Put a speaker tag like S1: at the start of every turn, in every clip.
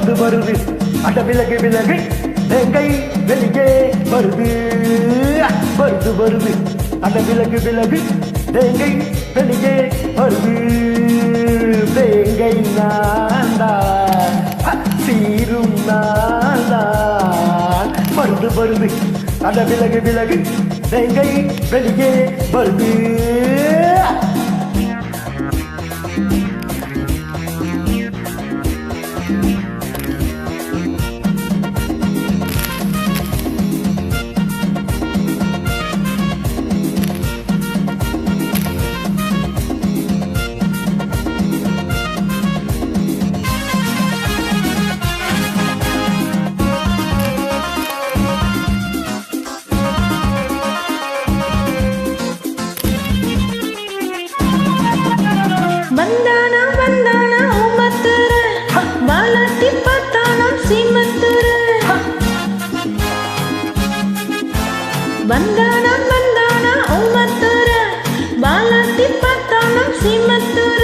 S1: வருது வருது அட விலகு விலகு தேங்கை வெளியே வருது வருது வருது அட விலகு விலகு தேங்கை வெளியே வருது தேங்கை நான்தான் சீரும் நான்தான் வருது வருது அட விலகு விலகு தேங்கை வெளியே வருது
S2: வந்தானா வந்தானா உமத்துற வாலாட்டி பார்த்தானாம் சீமத்துற வந்தானா வந்தானா உமத்துற வாலாட்டி பார்த்தானாம் சீமத்துற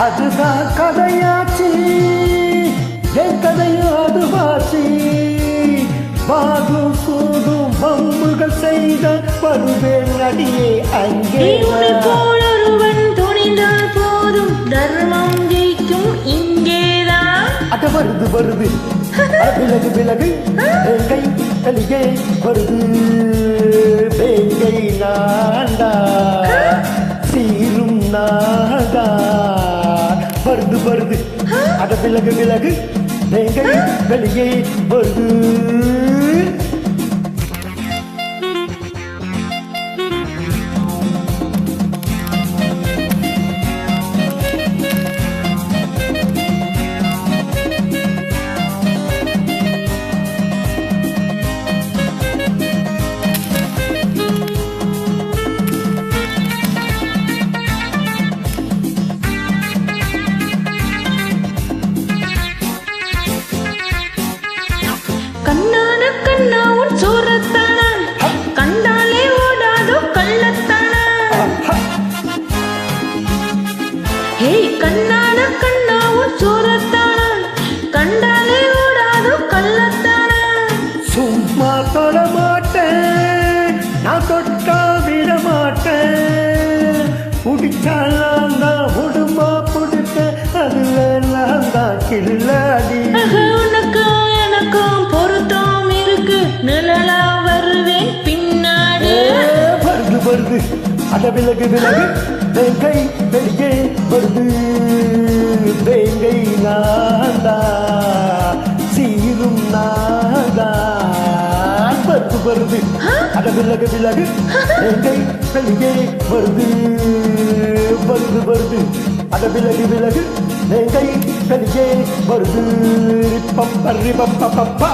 S1: அதுதான் கதையாச்சு என் கதையும் அதுவாச்சு பாதும் சூதும் வம்புகள் செய்த வருவேன் அடியே அங்கே
S2: போலொருவன் துணிந்தால் போதும் தர்மம் ஜெயிக்கும் இங்கேதான்
S1: அட வருது வருது விலகு விலகு வேங்கை கலிகே வருது வேங்கை நான்டா சீரும் நான்டா வருது வருது அட விலகு விலகு வேங்கை வெளியே வருது
S2: கண்ணான கண்ணா உன் சோரத்தானா கண்டாலே ஓடாதோ கள்ளத்தானா ஹே கண்ணான கண்ணா உன் சோரத்தானா கண்டாலே ஓடாதோ கள்ளத்தானா
S1: சும்மா தொட மாட்டேன் நான் தொட்டா விட மாட்டேன் பிடிச்சாலாம் தான் உடுமா பிடிச்ச அதுல நான் தான் கில்லாடி
S2: உனக்கும் எனக்கும் பொருத்தம் இருக்கு நிழலா வருவேன் பின்னாடி
S1: வருது வருது அட விலகு விலகு வேங்கை வெளியே வருது வேங்கை நான்தா சீரும் நான்தா வருது வருது அட விலகு விலகு வேங்கை வெளியே வருது வருது வருது அட விலகு விலகு வேங்கை வெளியே வருது பப்ப